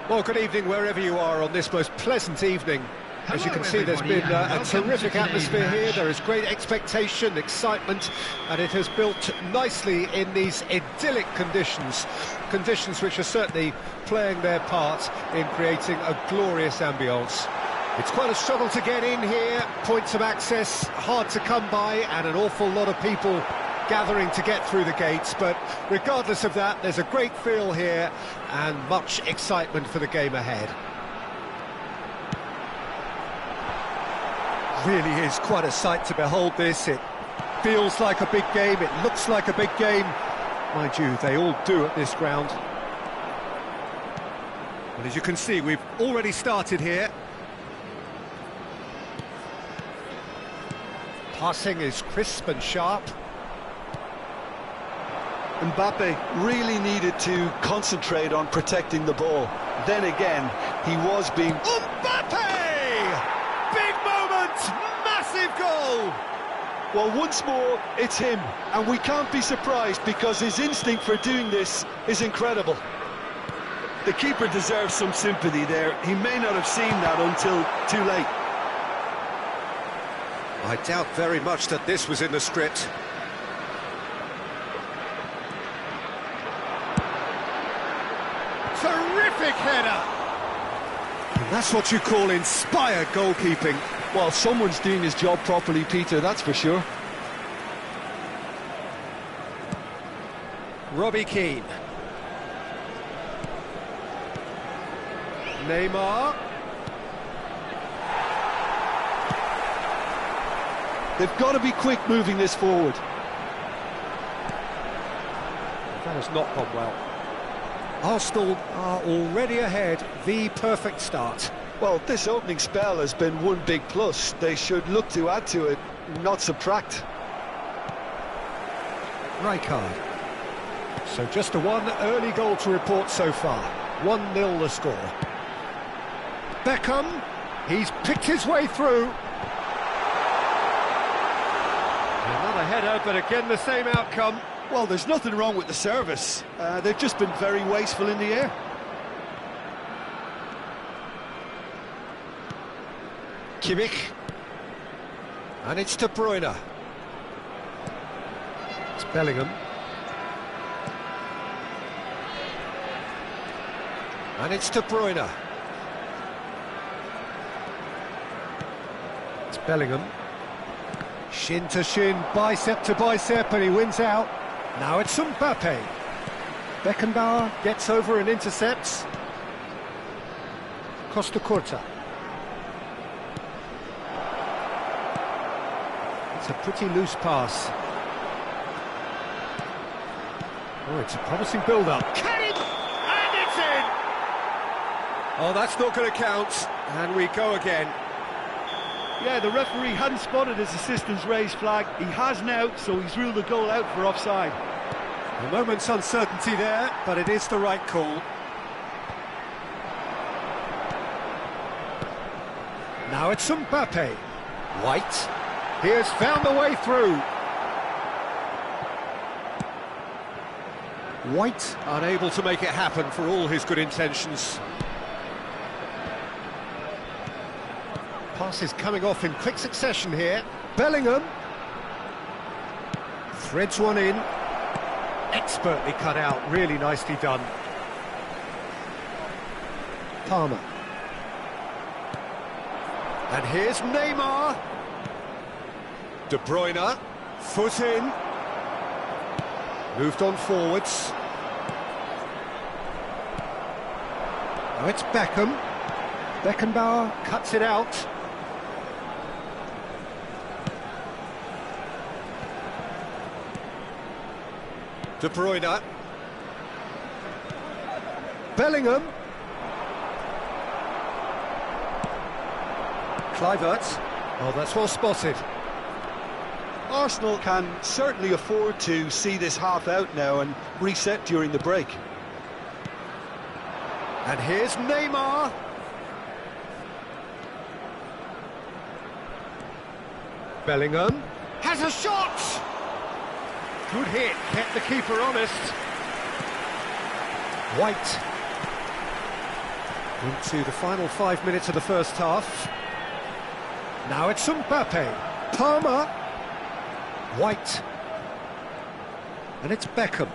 Well, good evening wherever you are on this most pleasant evening. As you can see, there's been a terrific atmosphere here. There is great expectation, excitement, and it has built nicely in these idyllic conditions. Conditions which are certainly playing their part in creating a glorious ambience. It's quite a struggle to get in here, points of access hard to come by, and an awful lot of people gathering to get through the gates, but regardless of that, there's a great feel here and much excitement for the game ahead. Really is quite a sight to behold this. It feels like a big game, it looks like a big game. Mind you, they all do at this ground. And as you can see, we've already started here. Passing is crisp and sharp. Mbappe really needed to concentrate on protecting the ball. Then again, he was being... Mbappe! Big moment! Massive goal! Well, once more, it's him. And we can't be surprised because his instinct for doing this is incredible. The keeper deserves some sympathy there. He may not have seen that until too late. I doubt very much that this was in the script. Terrific header! And that's what you call inspired goalkeeping. Well, someone's doing his job properly, Peter, that's for sure. Robbie Keane. Neymar. They've got to be quick moving this forward. That has not gone well. Arsenal are already ahead, the perfect start. Well, this opening spell has been one big plus. They should look to add to it, not subtract. Rijkaard. So just a one early goal to report so far. 1-0 the score. Beckham, he's picked his way through. Another header, but again the same outcome. Well, there's nothing wrong with the service. They've just been very wasteful in the air. Kimmich. And it's De Bruyne. It's Bellingham. And it's De Bruyne. It's Bellingham. Shin to shin, bicep to bicep, and he wins out. Now it's Mbappe. Beckenbauer gets over and intercepts. Costa Curta. It's a pretty loose pass. Oh, it's a promising build-up. Can it? And it's in! Oh, that's not going to count. And we go again. Yeah, the referee hadn't spotted his assistant's raised flag. He has now, so he's ruled the goal out for offside. A moment's uncertainty there, but it is the right call. Now it's Mbappe. White. He has found the way through. White unable to make it happen for all his good intentions. Passes coming off in quick succession here. Bellingham threads one in. Expertly cut out, really nicely done. Palmer. And here's Neymar. De Bruyne, foot in. Moved on forwards. Now it's Beckham. Beckenbauer cuts it out. De Bruyne. Bellingham. Kluivert. Oh, that's well spotted. Arsenal can certainly afford to see this half out now and reset during the break. And here's Neymar. Bellingham has a shot! Good hit, kept the keeper honest. White. Into the final 5 minutes of the first half. Now it's Mbappe. Palmer. White. And it's Beckham.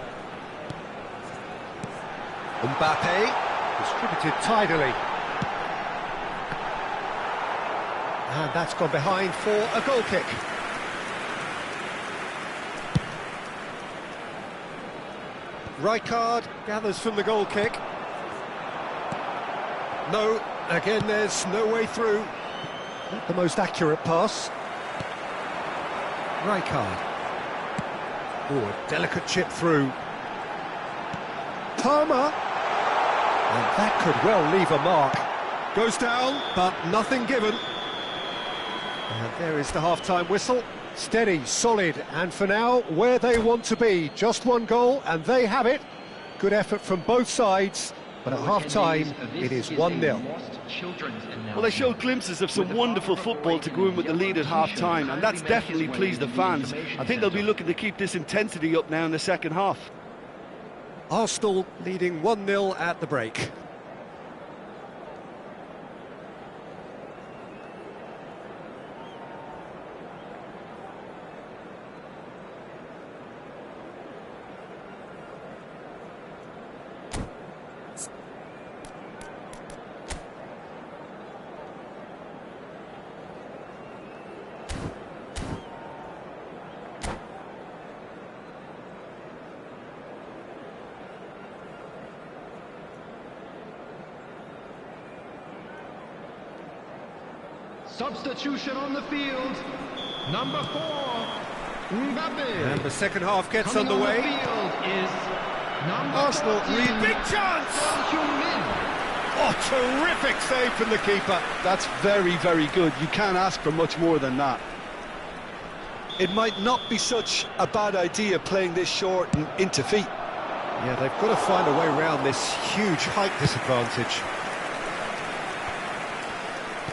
Mbappe. Distributed tidily. And that's gone behind for a goal kick. Rijkaard gathers from the goal kick. No, again there's no way through. Not the most accurate pass. Rijkaard. Oh, a delicate chip through. Palmer. And that could well leave a mark. Goes down, but nothing given. And there is the half-time whistle. Steady, solid, and for now, where they want to be. Just one goal, and they have it. Good effort from both sides. But at half-time, it is 1-0. Well, they showed glimpses of some wonderful football to go in with the lead at half-time, and that's definitely pleased the fans. I think they'll be looking to keep this intensity up now in the second half. Arsenal leading 1-0 at the break. Substitution on the field, number 4, Mbappe. And the second half gets underway. Arsenal lead, big chance! Oh, terrific save from the keeper. That's very, very good. You can't ask for much more than that. It might not be such a bad idea playing this short and into feet. Yeah, they've got to find a way around this huge height disadvantage.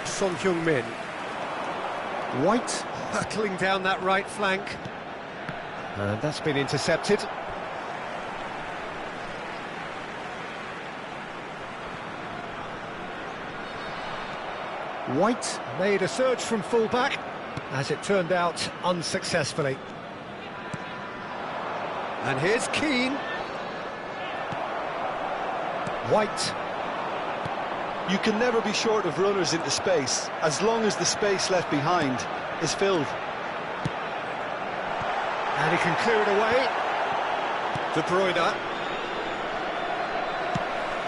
Son Heung-min. White hurtling down that right flank. And that's been intercepted. White made a surge from full-back, as it turned out unsuccessfully. And here's Keane. White. You can never be short of runners into space, as long as the space left behind is filled. And he can clear it away. De Bruyne.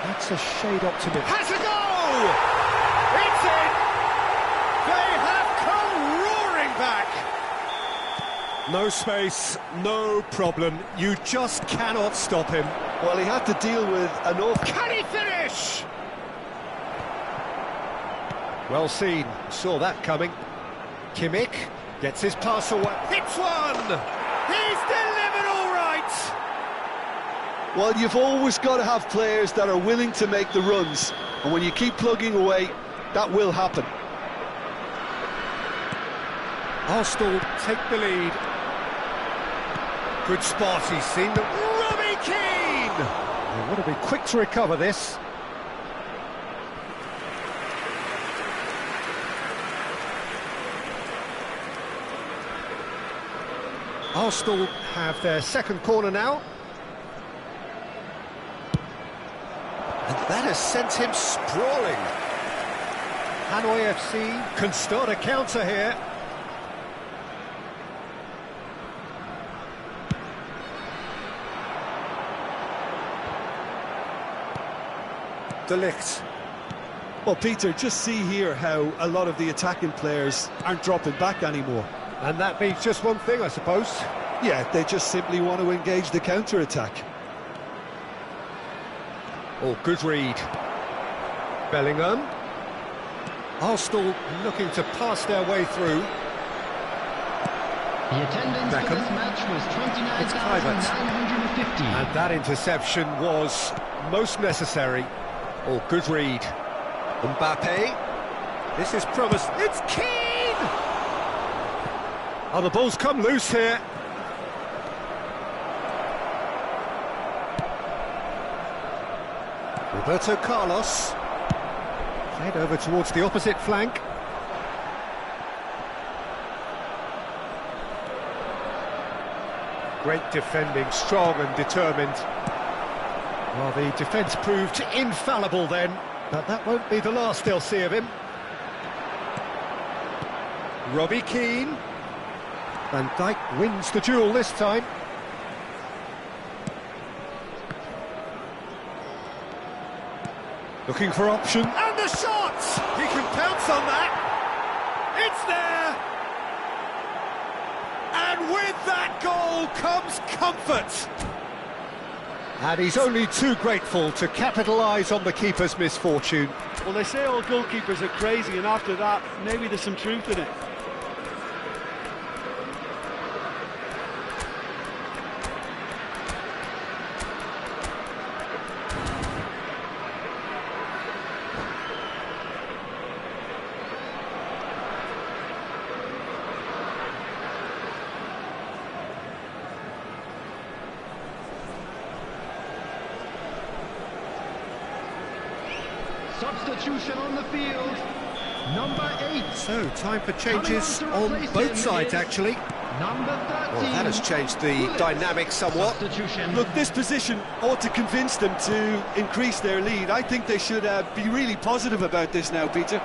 That's a shade optimistic. Has a goal! It's in! They have come roaring back! No space, no problem. You just cannot stop him. Well, he had to deal with an awful... Can he finish? Well seen, saw that coming. Kimmich gets his pass away. Hits one! He's delivered all right! Well, you've always got to have players that are willing to make the runs, and when you keep plugging away, that will happen. Arsenal take the lead. Good spot, he's seen them. Robbie Keane! They want to be quick to recover this. Arsenal have their second corner now. And that has sent him sprawling. Hanoi FC can start a counter here. De Ligt. Well, Peter, just see here how a lot of the attacking players aren't dropping back anymore. And that means just one thing, I suppose. Yeah, they just simply want to engage the counter-attack. Oh, good read. Bellingham. Arsenal looking to pass their way through. The attendance Beckham. for this match was 29,950. And that interception was most necessary. Oh, good read. Mbappe. This is promised. It's Keane! Oh, the ball's come loose here. Roberto Carlos. Head over towards the opposite flank. Great defending, strong and determined. Well, the defence proved infallible then, but that won't be the last they'll see of him. Robbie Keane. Van Dijk wins the duel this time. Looking for option. And the shot! He can pounce on that. It's there! And with that goal comes comfort. And he's only too grateful to capitalise on the keeper's misfortune. Well, they say all goalkeepers are crazy, and after that, maybe there's some truth in it. Substitution on the field. Number 8. So, time for changes on both sides, actually. Number 13. Well, that has changed the dynamic somewhat. Substitution. Look, this position ought to convince them to increase their lead. I think they should be really positive about this now, Peter.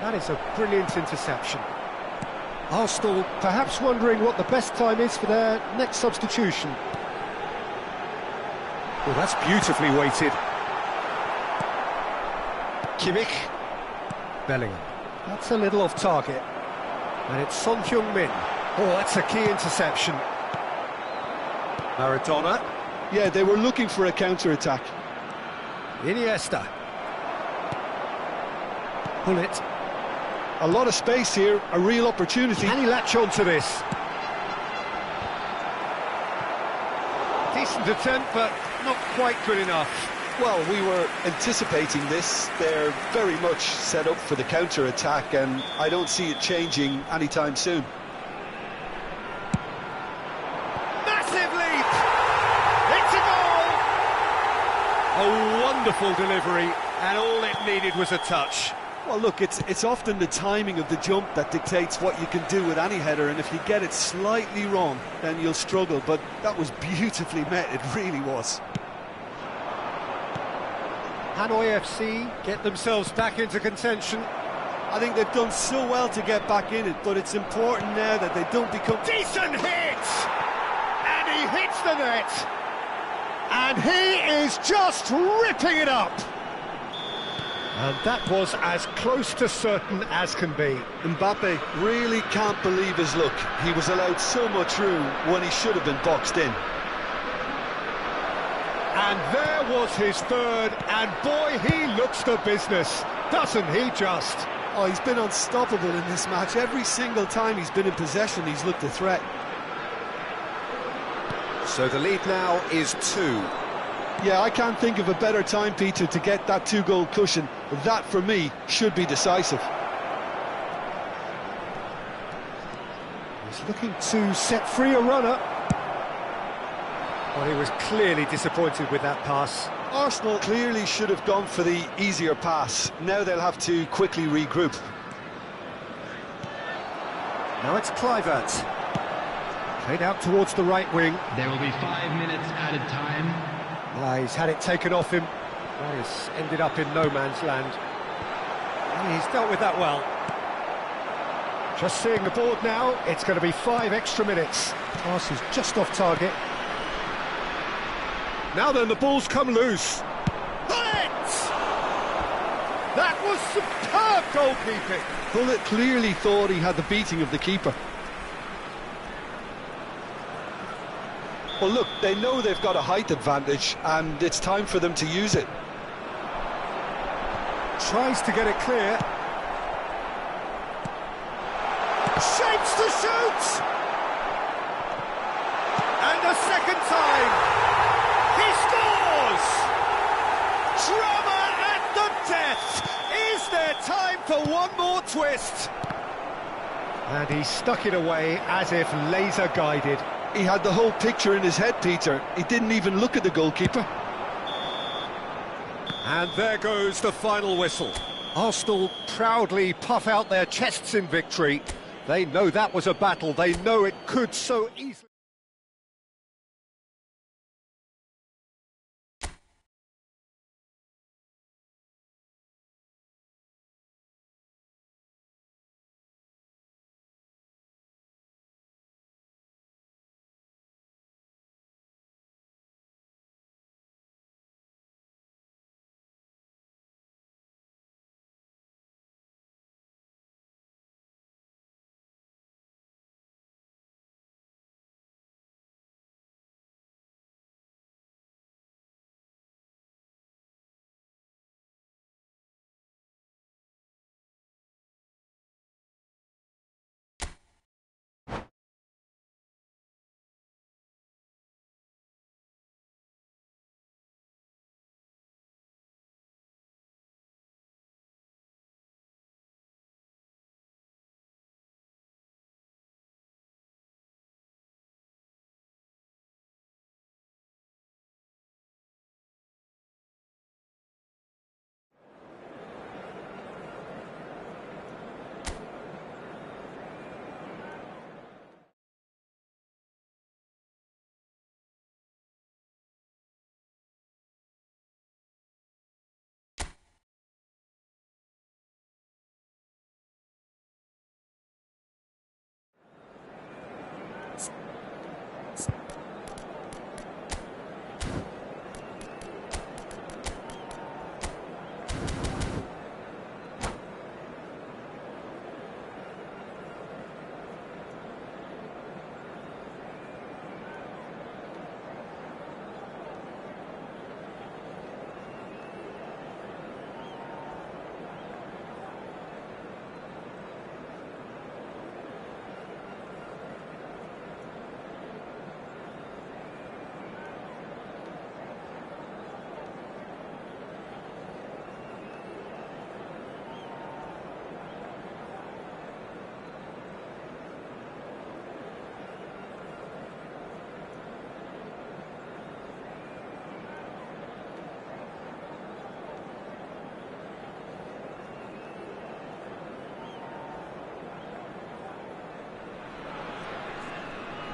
That is a brilliant interception. Arsenal perhaps wondering what the best time is for their next substitution. Well, that's beautifully weighted. Kimmich. Bellingham. That's a little off target. And it's Son Heung-min. Oh, that's a key interception. Maradona. Yeah, they were looking for a counter-attack. Iniesta. Bullet. A lot of space here, a real opportunity. Can he latch on to this? Decent attempt, but not quite good enough. Well, we were anticipating this. They're very much set up for the counter-attack, and I don't see it changing anytime soon. Massive leap! It's a goal! A wonderful delivery, and all it needed was a touch. Well, look, it's often the timing of the jump that dictates what you can do with any header, and if you get it slightly wrong, then you'll struggle. But that was beautifully met, it really was. Hanoi FC get themselves back into contention. I think they've done so well to get back in it, but it's important now that they don't become... Decent hit! And he hits the net! And he is just ripping it up! And that was as close to certain as can be. Mbappe really can't believe his luck. He was allowed so much room when he should have been boxed in. And there was his third, and boy, he looks the business, doesn't he just? Oh, he's been unstoppable in this match. Every single time he's been in possession, he's looked a threat. So the lead now is 2. Yeah, I can't think of a better time, Peter, to get that 2-goal cushion. That, for me, should be decisive. He's looking to set free a runner. Well, he was clearly disappointed with that pass. Arsenal clearly should have gone for the easier pass. Now they'll have to quickly regroup. Now it's Kluivert. Played out towards the right wing. There will be 5 minutes added time. He's had it taken off him. Well, he's ended up in no man's land. And he's dealt with that well. Just seeing the board now, it's going to be 5 extra minutes. Pass is just off target. Now then, the ball's come loose. Bullet! That was superb goalkeeping. Bullet clearly thought he had the beating of the keeper. Well, look, they know they've got a height advantage, and it's time for them to use it. Tries to get it clear. Shapes to shoot! And a second time! He scores! Drama at the death! Is there time for one more twist? And he stuck it away as if laser guided. He had the whole picture in his head, Peter. He didn't even look at the goalkeeper. And there goes the final whistle. Arsenal proudly puff out their chests in victory. They know that was a battle. They know it could so easily...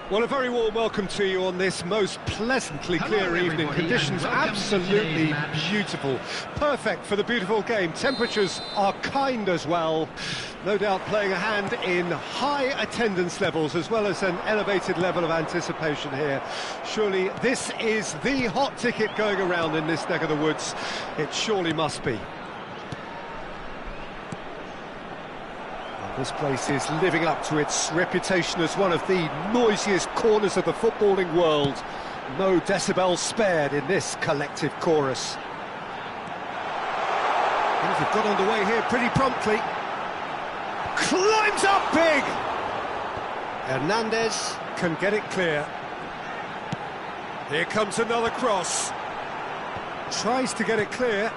Well, a very warm welcome to you on this most pleasantly clear evening. Conditions absolutely beautiful. Perfect for the beautiful game. Temperatures are kind as well. No doubt playing a hand in high attendance levels as well as an elevated level of anticipation here. Surely this is the hot ticket going around in this neck of the woods. It surely must be. This place is living up to its reputation as one of the noisiest corners of the footballing world. No decibels spared in this collective chorus. Things have got underway here pretty promptly. Climbs up big! Hernandez can get it clear. Here comes another cross. Tries to get it clear.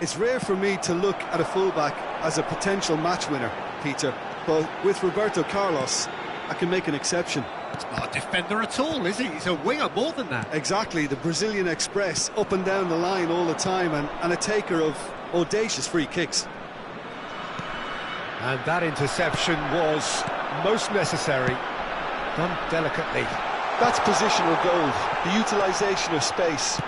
It's rare for me to look at a fullback as a potential match winner, Peter, but with Roberto Carlos, I can make an exception. He's not a defender at all, is he? He's a winger more than that. Exactly, the Brazilian Express, up and down the line all the time, and a taker of audacious free kicks. And that interception was most necessary, done delicately. That's positional goal, the utilisation of space.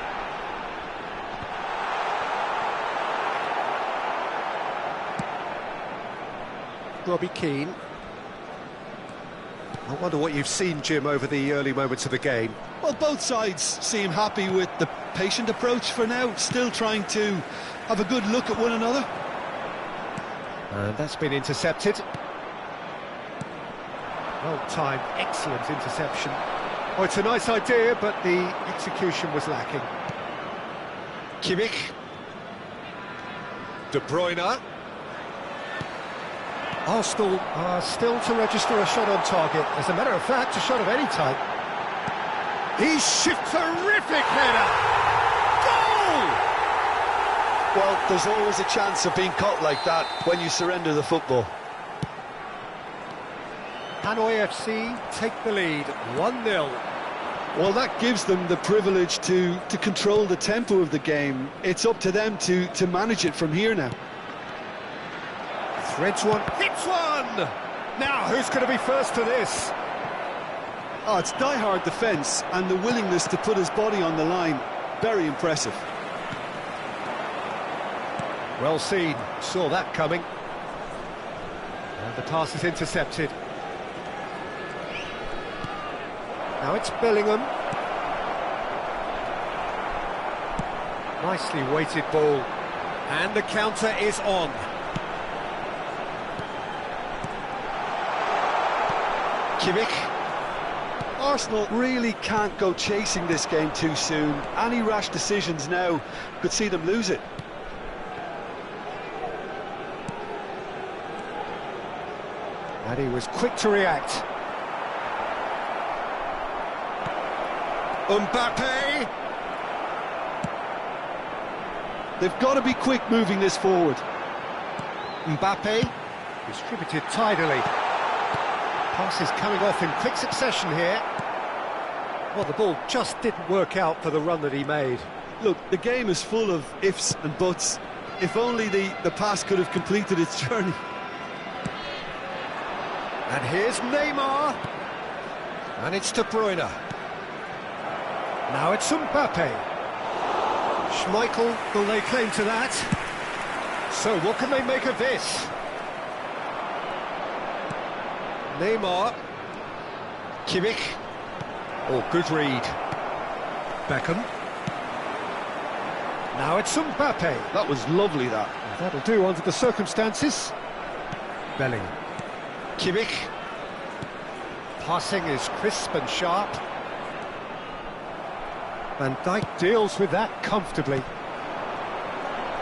Robbie Keane. I wonder what you've seen, Jim, over the early moments of the game. Well, both sides seem happy with the patient approach for now, still trying to have a good look at one another. And that's been intercepted. Well timed, excellent interception. Oh, it's a nice idea, but the execution was lacking. Kimmich. De Bruyne. Arsenal are still to register a shot on target. As a matter of fact, a shot of any type. He shifts, terrific header! Goal! Well, there's always a chance of being caught like that when you surrender the football. Hanoi FC take the lead, 1-0. Well, that gives them the privilege to control the tempo of the game. It's up to them to manage it from here now. Threads one, hits one! Now, who's going to be first to this? Oh, it's die-hard defence and the willingness to put his body on the line. Very impressive. Well seen, saw that coming. And the pass is intercepted. Now it's Bellingham. Nicely weighted ball. And the counter is on. Kimmich. Arsenal really can't go chasing this game too soon. Any rash decisions now could see them lose it. And he was quick to react. Mbappe! They've got to be quick moving this forward. Mbappe, distributed tidily. Passes coming off in quick succession here. Well, the ball just didn't work out for the run that he made. Look, the game is full of ifs and buts. If only the pass could have completed its journey. And here's Neymar. And it's De Bruyne. Now it's Mbappe. Schmeichel will lay claim to that. So what can they make of this? Neymar. Kimmich. Oh, good read. Beckham. Now it's Mbappe. That was lovely, that. That'll do under the circumstances. Bellingham. Kimmich. Passing is crisp and sharp. Van Dijk deals with that comfortably.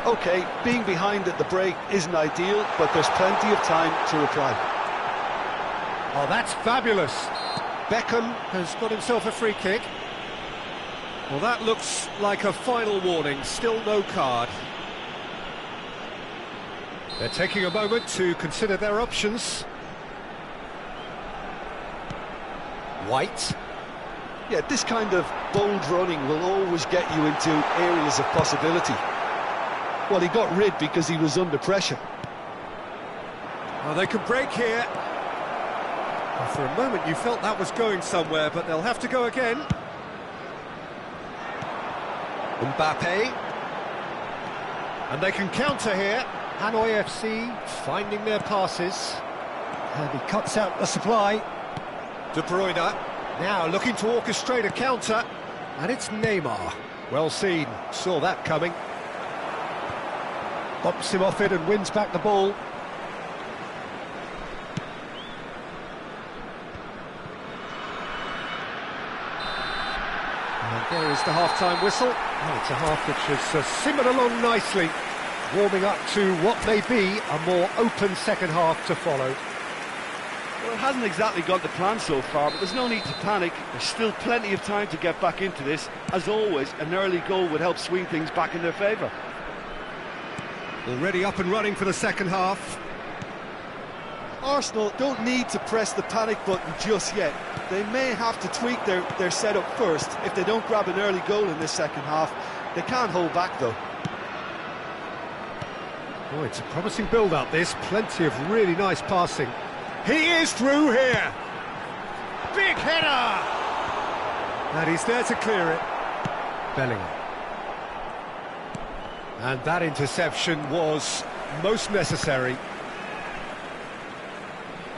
OK, being behind at the break isn't ideal, but there's plenty of time to reply. Oh, that's fabulous. Beckham has got himself a free kick. Well, that looks like a final warning, still no card. They're taking a moment to consider their options. White. Yeah, this kind of bold running will always get you into areas of possibility. Well, he got rid because he was under pressure. Well, they can break here. Well, for a moment you felt that was going somewhere, but they'll have to go again. Mbappe. And they can counter here. Hanoi FC finding their passes. And he cuts out the supply. De Bruyne now looking to orchestrate a counter. And it's Neymar. Well seen, saw that coming. Bumps him off it and wins back the ball. And there is the half-time whistle. And it's a half which has simmered along nicely, warming up to what may be a more open second half to follow. Well, it hasn't exactly gone to plan so far, but there's no need to panic. There's still plenty of time to get back into this. As always, an early goal would help swing things back in their favour. Already up and running for the second half. Arsenal don't need to press the panic button just yet. They may have to tweak their setup first if they don't grab an early goal in this second half. They can't hold back, though. Oh, it's a promising build-up, this. Plenty of really nice passing. He is through here. Big header! And he's there to clear it. Bellingham. And that interception was most necessary.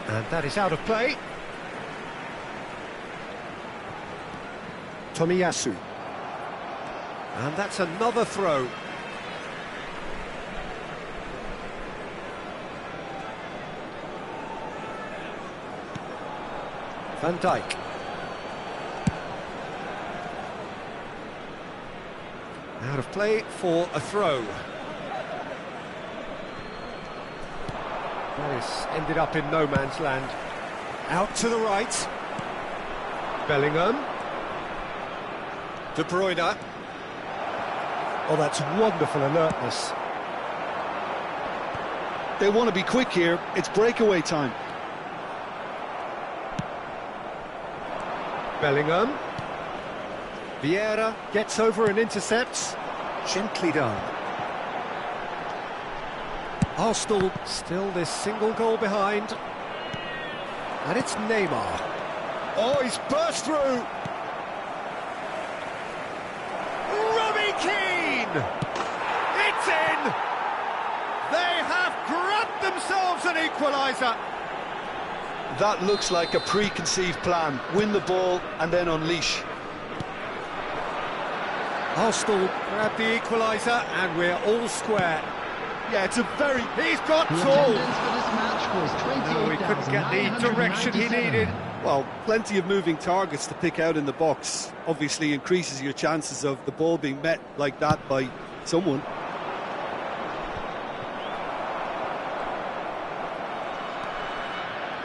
And that is out of play. Tomiyasu. And that's another throw. Van Dijk. Out of play for a throw. Morris ended up in no man's land. Out to the right. Bellingham. De Bruyne. Oh, that's wonderful alertness. They want to be quick here. It's breakaway time. Bellingham. Vieira gets over and intercepts. Gently done. Arsenal still this single goal behind. And it's Neymar. Oh, he's burst through. Robbie Keane! It's in! They have grabbed themselves an equaliser. That looks like a preconceived plan. Win the ball and then unleash. Arsenal grab the equaliser and we're all square. Yeah, it's a very... He's got The tall! attendance for this match was No, he couldn't get the direction he 28,997. needed. Well, plenty of moving targets to pick out in the box. Obviously increases your chances of the ball being met like that by someone.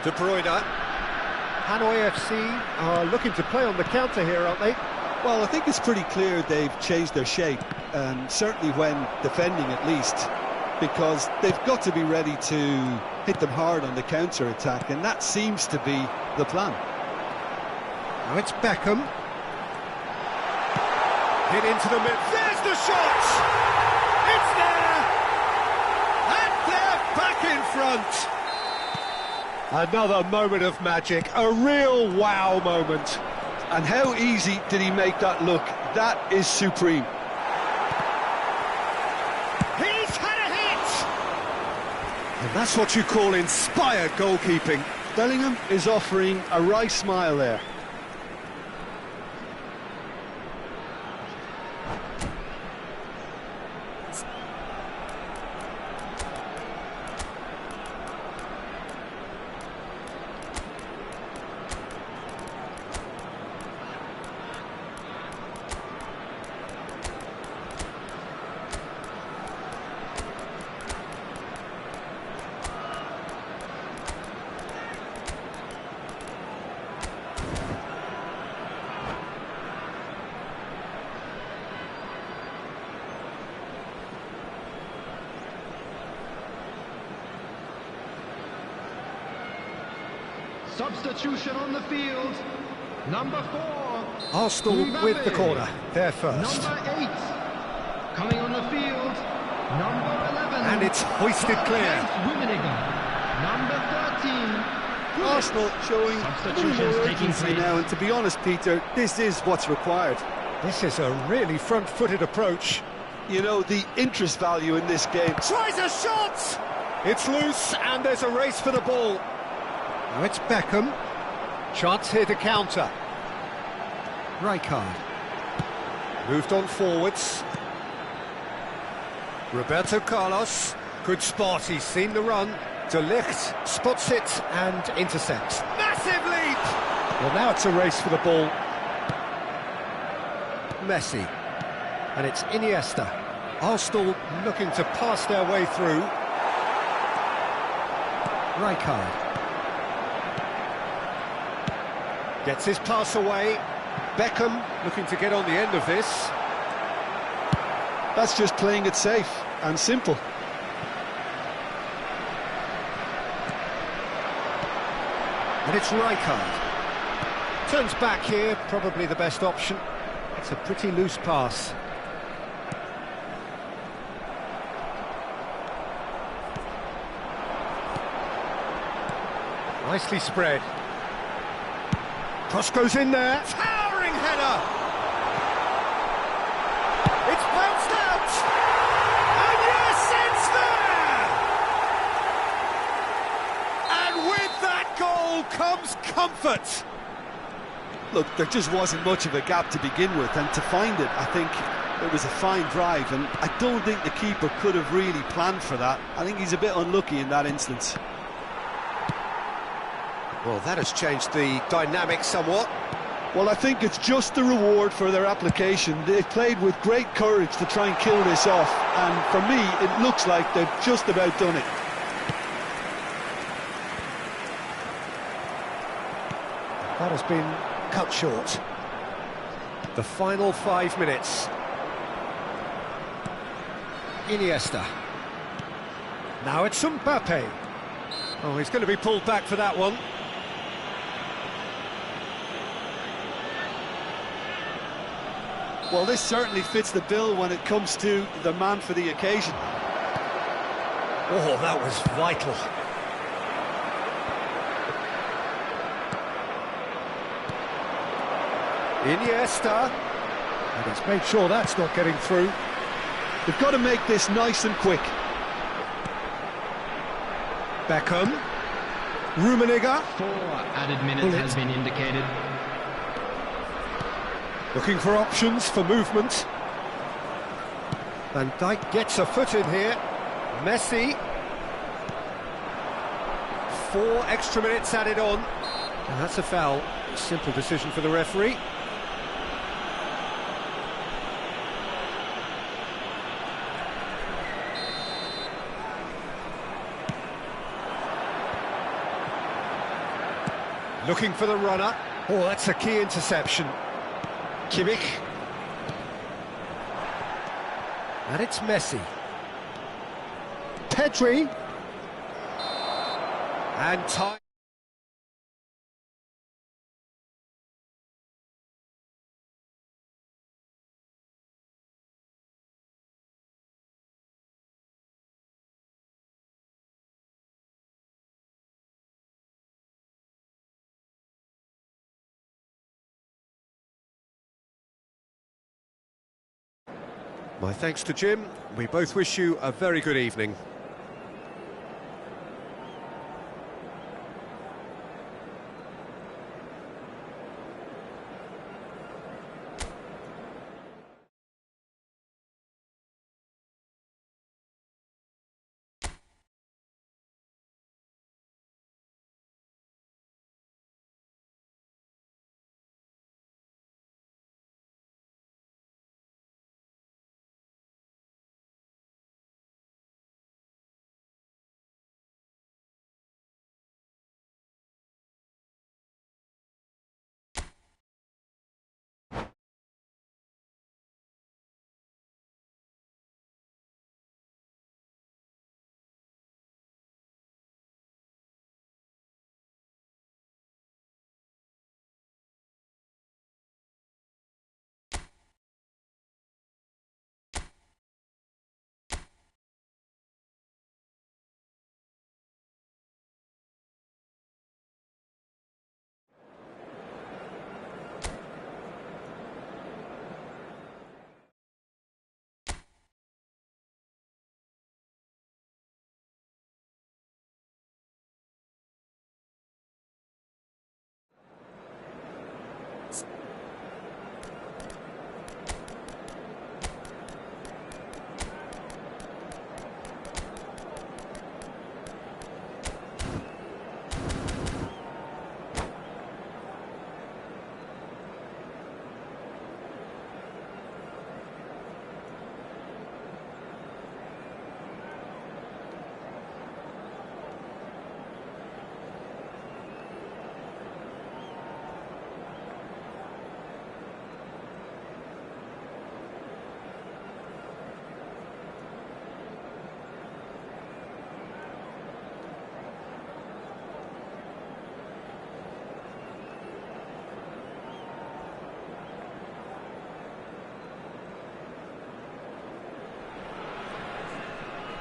De Bruyne. Hanoi FC are looking to play on the counter here, aren't they? Well, I think it's pretty clear they've changed their shape, certainly when defending at least, because they've got to be ready to hit them hard on the counter-attack, and that seems to be the plan. Now it's Beckham. Hit into the mid. There's the shot! It's there! And they're back in front! Another moment of magic, a real wow moment. And how easy did he make that look? That is supreme. He's had a hit! And that's what you call inspired goalkeeping. Bellingham is offering a wry smile there. Substitution on the field. Number 4. Arsenal Mbappe. with the corner, they're first. Number 8. Coming on the field. Number 11. And it's hoisted clear. Wiminiger. Number 13. Arsenal showing a little Substitutions more taking urgency place. now, and to be honest, Peter, this is what's required. This is a really front-footed approach. You know, the interest value in this game. Tries a shot! It's loose and there's a race for the ball. Now it's Beckham. Chance here to counter. Rijkaard. Moved on forwards. Roberto Carlos. Good spot, he's seen the run. De Ligt spots it and intercepts. Massive leap! Well, now it's a race for the ball. Messi. And it's Iniesta. Arsenal looking to pass their way through. Rijkaard. Gets his pass away. Beckham looking to get on the end of this. That's just playing it safe and simple. And it's Rijkaard. Turns back here, probably the best option. It's a pretty loose pass. Nicely spread. Cross goes in there. Towering header! It's bounced out! And yes, it's there! And with that goal comes comfort. Look, there just wasn't much of a gap to begin with, and to find it, I think it was a fine drive, and I don't think the keeper could have really planned for that. I think he's a bit unlucky in that instance. Well, that has changed the dynamic somewhat. Well, I think it's just the reward for their application. They've played with great courage to try and kill this off, and for me, it looks like they've just about done it. That has been cut short. The final 5 minutes. Iniesta. Now it's Mbappe. Oh, he's going to be pulled back for that one. Well, this certainly fits the bill when it comes to the man for the occasion. Oh, that was vital. Iniesta. And he's made sure that's not getting through. They've got to make this nice and quick. Beckham. Rummenigge. 4 added minutes has been indicated. Looking for options for movement. Van Dijk gets a foot in here. Messi. 4 extra minutes added on. And that's a foul. Simple decision for the referee. Looking for the runner. Oh, that's a key interception. Kimmich. And it's Messi. Pedri. And time. My thanks to Jim. We both wish you a very good evening.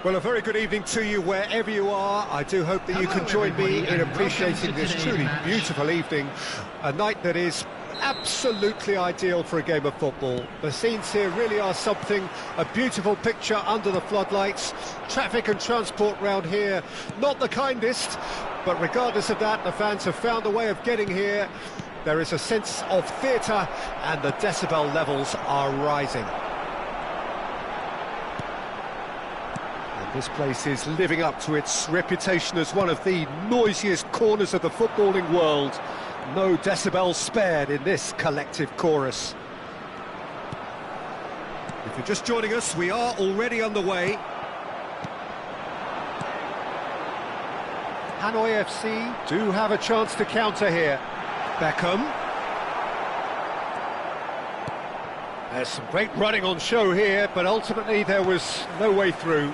Well, a very good evening to you wherever you are. I do hope that you can join me in appreciating this truly beautiful evening, a night that is absolutely ideal for a game of football. The scenes here really are something, a beautiful picture under the floodlights. Traffic and transport round here, not the kindest, but regardless of that, the fans have found a way of getting here. There is a sense of theatre and the decibel levels are rising. This place is living up to its reputation as one of the noisiest corners of the footballing world. No decibels spared in this collective chorus. If you're just joining us, we are already underway. Hanoi FC do have a chance to counter here. Beckham. There's some great running on show here, but ultimately there was no way through.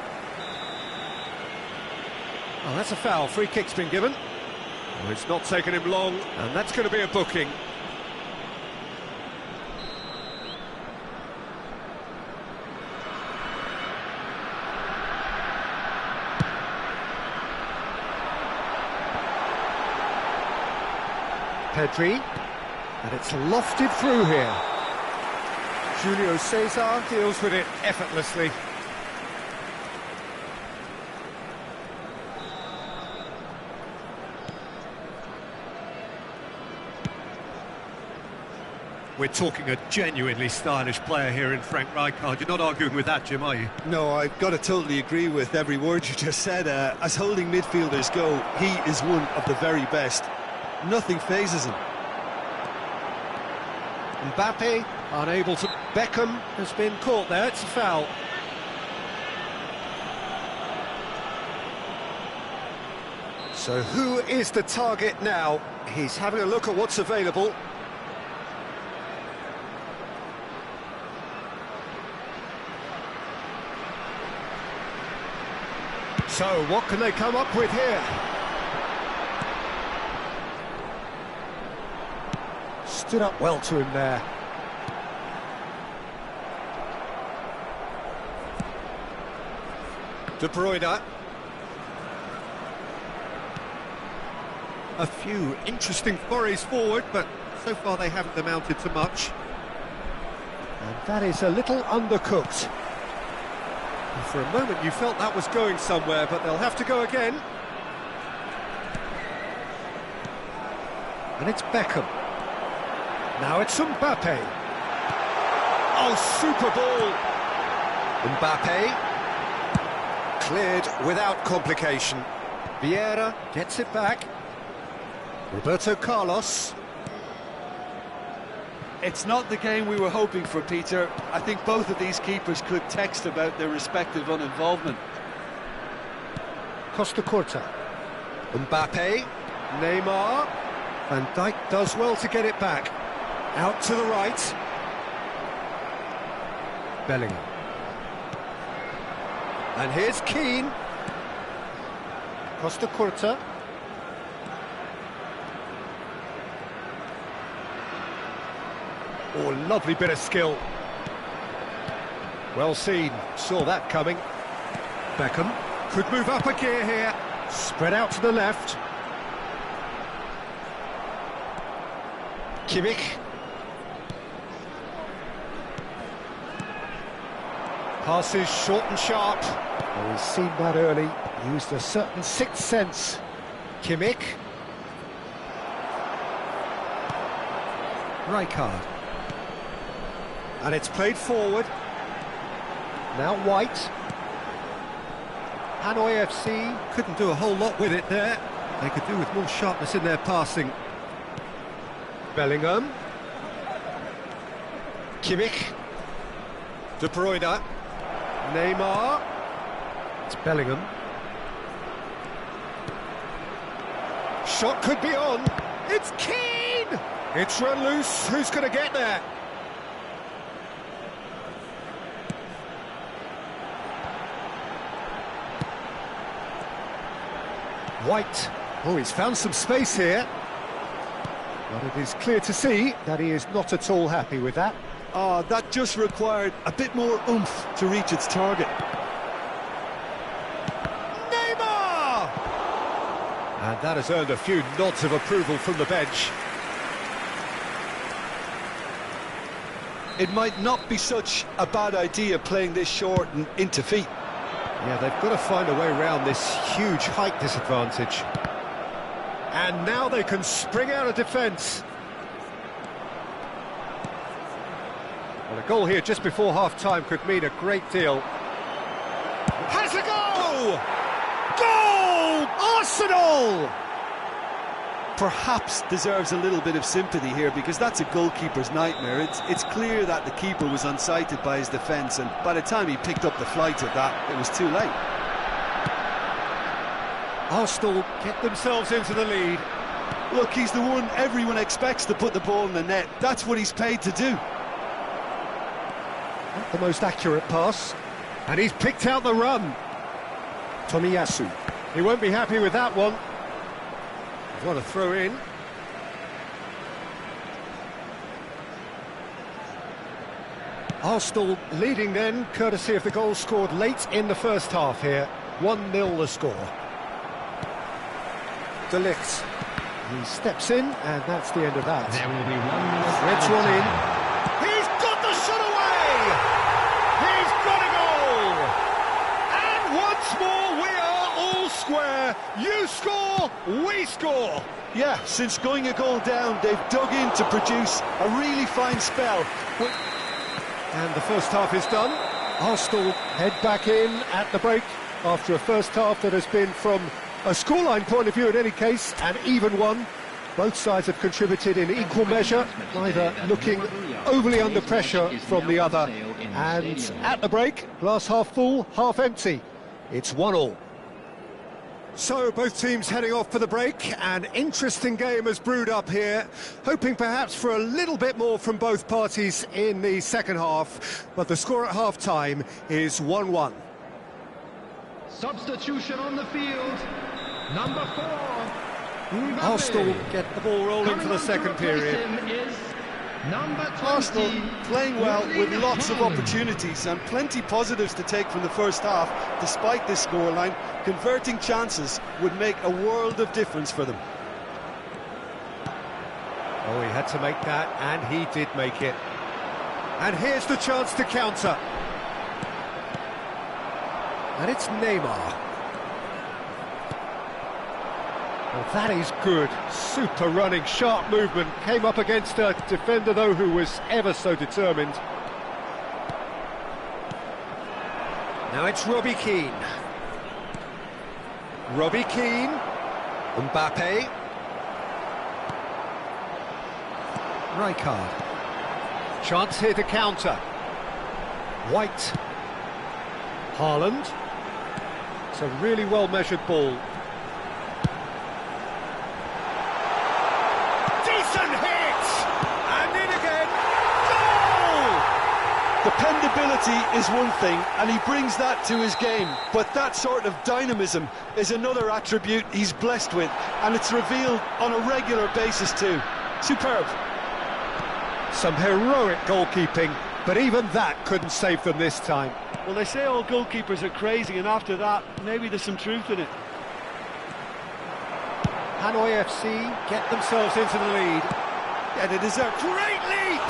Oh, that's a foul. Free kick's been given. Oh, it's not taken him long, and that's going to be a booking. Pedri, and it's lofted through here. Julio Cesar deals with it effortlessly. We're talking a genuinely stylish player here in Frank Rijkaard. You're not arguing with that, Jim, are you? No, I've got to totally agree with every word you just said. As holding midfielders go, he is one of the very best. Nothing phases him. Mbappe, unable to... Beckham has been caught there, it's a foul. So who is the target now? He's having a look at what's available. So, what can they come up with here? Stood up well to him there. De Bruyne. A few interesting forays forward, but so far they haven't amounted to much. And that is a little undercooked. And for a moment you felt that was going somewhere, but they'll have to go again. And it's Beckham. Now it's Mbappe. Oh, super ball! Mbappe. Cleared without complication. Vieira gets it back. Roberto Carlos. It's not the game we were hoping for, Peter. I think both of these keepers could text about their respective uninvolvement. Costa Curta. Mbappe. Neymar. Van Dijk does well to get it back. Out to the right. Bellingham. And here's Keane. Costa Curta. Oh, lovely bit of skill. Well seen, saw that coming. Beckham could move up a gear here. Spread out to the left. Kimmich. Passes short and sharp. Oh, he's seen that early. Used a certain sixth sense. Kimmich. Rijkaard. And it's played forward. Now White. Hanoi FC Couldn't do a whole lot with it there. They could do with more sharpness in their passing. Bellingham. Kimmich. De Bruyne. Neymar. It's Bellingham. Shot could be on. It's Keane! It's run loose. Who's going to get there? White. Oh, he's found some space here. But it is clear to see that he is not at all happy with that. That just required a bit more oomph to reach its target. Neymar! And that has earned a few nods of approval from the bench. It might not be such a bad idea playing this short and into feet. Yeah, they've got to find a way around this huge height disadvantage. And now they can spring out of defence. Well, a goal here just before half-time could mean a great deal. Has a goal! Goal! Arsenal! Perhaps deserves a little bit of sympathy here, because that's a goalkeeper's nightmare. It's clear that the keeper was unsighted by his defence, and by the time he picked up the flight of that, it was too late. Arsenal get themselves into the lead. Look, he's the one everyone expects to put the ball in the net. That's what he's paid to do. Not the most accurate pass. And he's picked out the run. Tomiyasu. He won't be happy with that one. What a throw in. Arsenal leading then, courtesy of the goal scored late in the first half here. 1-0 the score. De Ligt. He steps in, and that's the end of that. There will be 1 minute. Threads one in. He's got the shot away! He's got a goal! And once more, we are all square. You score, we score. Yeah, since going a goal down, they've dug in to produce a really fine spell. And the first half is done. Arsenal head back in at the break after a first half that has been, from a scoreline point of view in any case, an even one. Both sides have contributed in equal measure, neither looking overly under pressure from the other. And at the break, glass half full, half empty. It's 1-1. So both teams heading off for the break. An interesting game has brewed up here, hoping perhaps for a little bit more from both parties in the second half, but the score at half-time is 1-1. Substitution on the field. Number 4. Mbappe. Arsenal get the ball rolling for the second period. Number 20. Arsenal playing well with lots of opportunities and plenty positives to take from the first half. Despite this scoreline, converting chances would make a world of difference for them. Oh, he had to make that, and he did make it. And here's the chance to counter. And it's Neymar. Well, that is good. Super running, sharp movement. Came up against a defender, though, who was ever so determined. Now it's Robbie Keane. Robbie Keane. Mbappe. Rijkaard. Chance here to counter. White. Haaland. It's a really well-measured ball. Dependability is one thing, and he brings that to his game, but that sort of dynamism is another attribute he's blessed with, and it's revealed on a regular basis too. Superb. Some heroic goalkeeping, but even that couldn't save them this time. Well, they say all goalkeepers are crazy, and after that, maybe there's some truth in it. Hanoi FC get themselves into the lead. Yeah, they deserve great leap!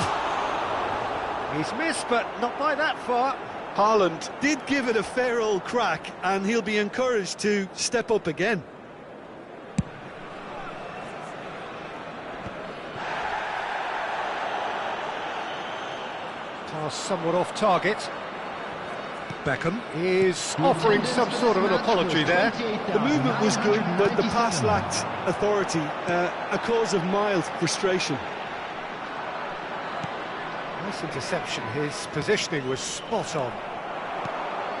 He's missed, but not by that far. Haaland did give it a fair old crack, and he'll be encouraged to step up again. Pass somewhat off target. Beckham is offering some sort of an apology there. The movement was good, but the pass lacked authority, a cause of mild frustration. Nice interception. His positioning was spot on.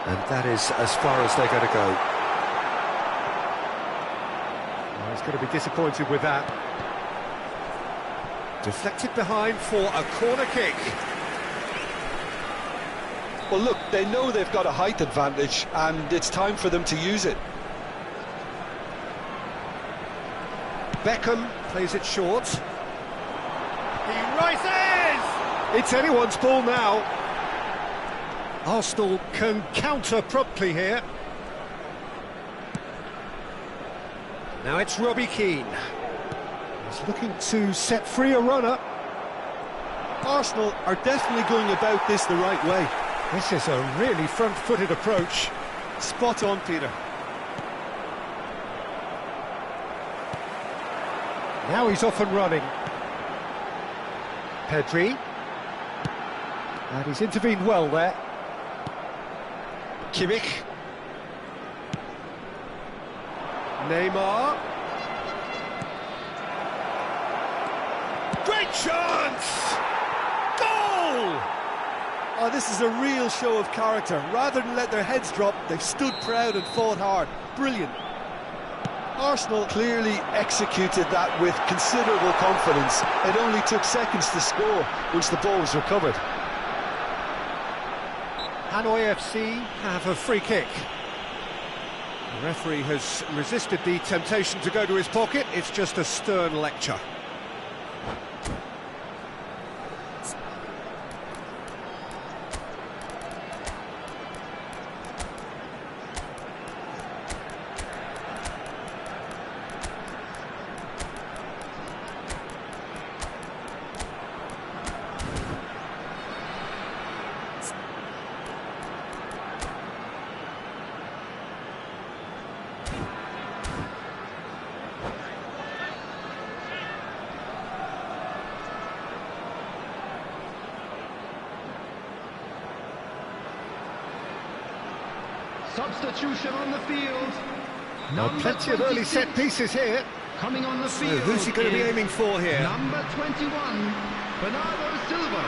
And that is as far as they're going to go. Well, he's going to be disappointed with that. Deflected behind for a corner kick. Well, look, they know they've got a height advantage, and it's time for them to use it. Beckham plays it short. He rises! It's anyone's ball now. Arsenal can counter promptly here. Now it's Robbie Keane. He's looking to set free a runner. Arsenal are definitely going about this the right way. This is a really front-footed approach. Spot on, Peter. Now he's off and running. Pedri. And he's intervened well there. Kimmich. Neymar. Great chance! Goal! Oh, this is a real show of character. Rather than let their heads drop, they've stood proud and fought hard. Brilliant. Arsenal clearly executed that with considerable confidence. It only took seconds to score once the ball was recovered. Hanoi FC have a free kick. The referee has resisted the temptation to go to his pocket. It's just a stern lecture. Substitution on the field. Plenty of early set pieces here. Coming on the So field. who's he going to be is aiming for here? Number 21, Bernardo Silva.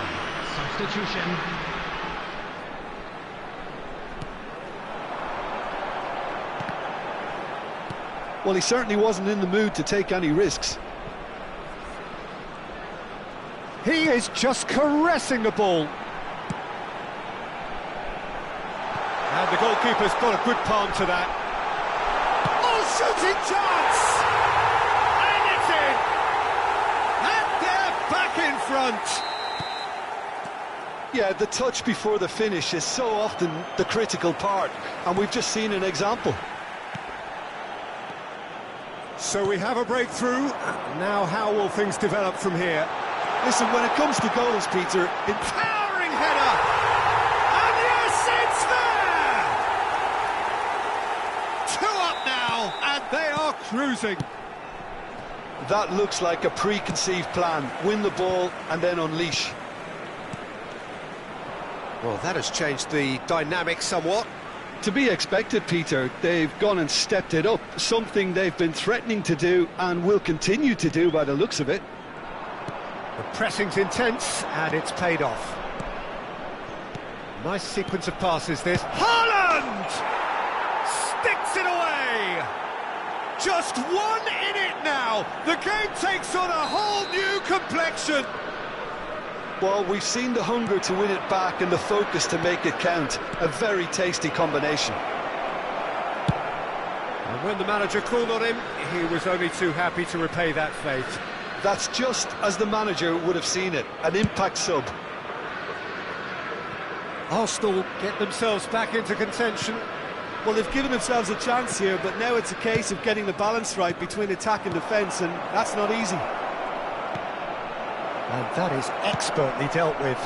Substitution. Well, he certainly wasn't in the mood to take any risks. He is just caressing the ball. And the goalkeeper's got a good palm to that. Oh, shooting chance! And it's in! And they're back in front! Yeah, the touch before the finish is so often the critical part, and we've just seen an example. So we have a breakthrough. Now how will things develop from here? Listen, when it comes to goals, Peter, Towering header! And yes, it's there! 2 up now, and they are cruising. that looks like a preconceived plan. Win the ball and then unleash. Well, that has changed the dynamic somewhat. To be expected, Peter. They've gone and stepped it up, something they've been threatening to do and will continue to do by the looks of it. The pressing's intense, and it's paid off. Nice sequence of passes, this. Haaland! Sticks it away! Just one in it now! The game takes on a whole new complexion! Well, we've seen the hunger to win it back and the focus to make it count. A very tasty combination. And when the manager called on him, he was only too happy to repay that faith. That's just as the manager would have seen it, an impact sub. Arsenal get themselves back into contention. Well, they've given themselves a chance here, but now it's a case of getting the balance right between attack and defence, and that's not easy. And that is expertly dealt with.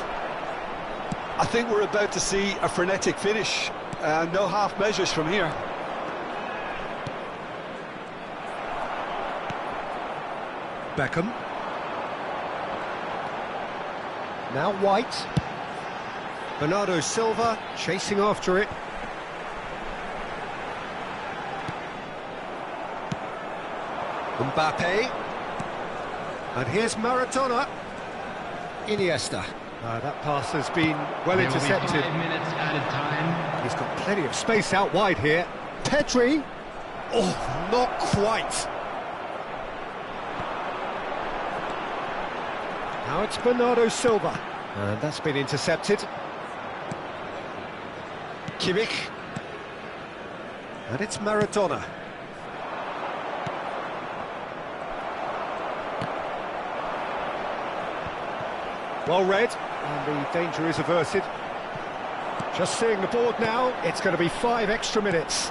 I think we're about to see a frenetic finish. No half measures from here. Beckham. Now White. Bernardo Silva chasing after it. Mbappe. And here's Maradona. Iniesta. That pass has been well There will be intercepted. 5 minutes added time. He's got plenty of space out wide here. Pedri. Oh, not quite. Now it's Bernardo Silva. And that's been intercepted. Kimmich. And it's Maradona. Well read, and the danger is averted. Just seeing the board now, it's going to be 5 extra minutes.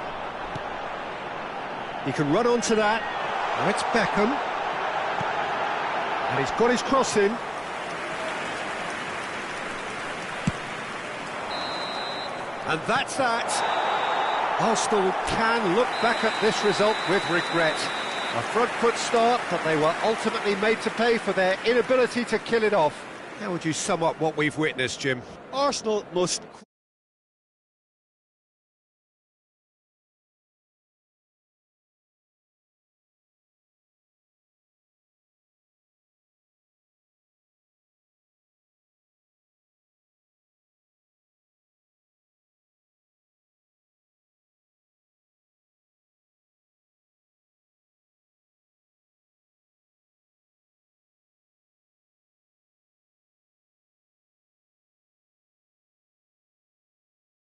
He can run onto that. Now it's Beckham. And he's got his cross in. And that's that. Arsenal can look back at this result with regret. A front foot start, but they were ultimately made to pay for their inability to kill it off. How would you sum up what we've witnessed, Jim? Arsenal must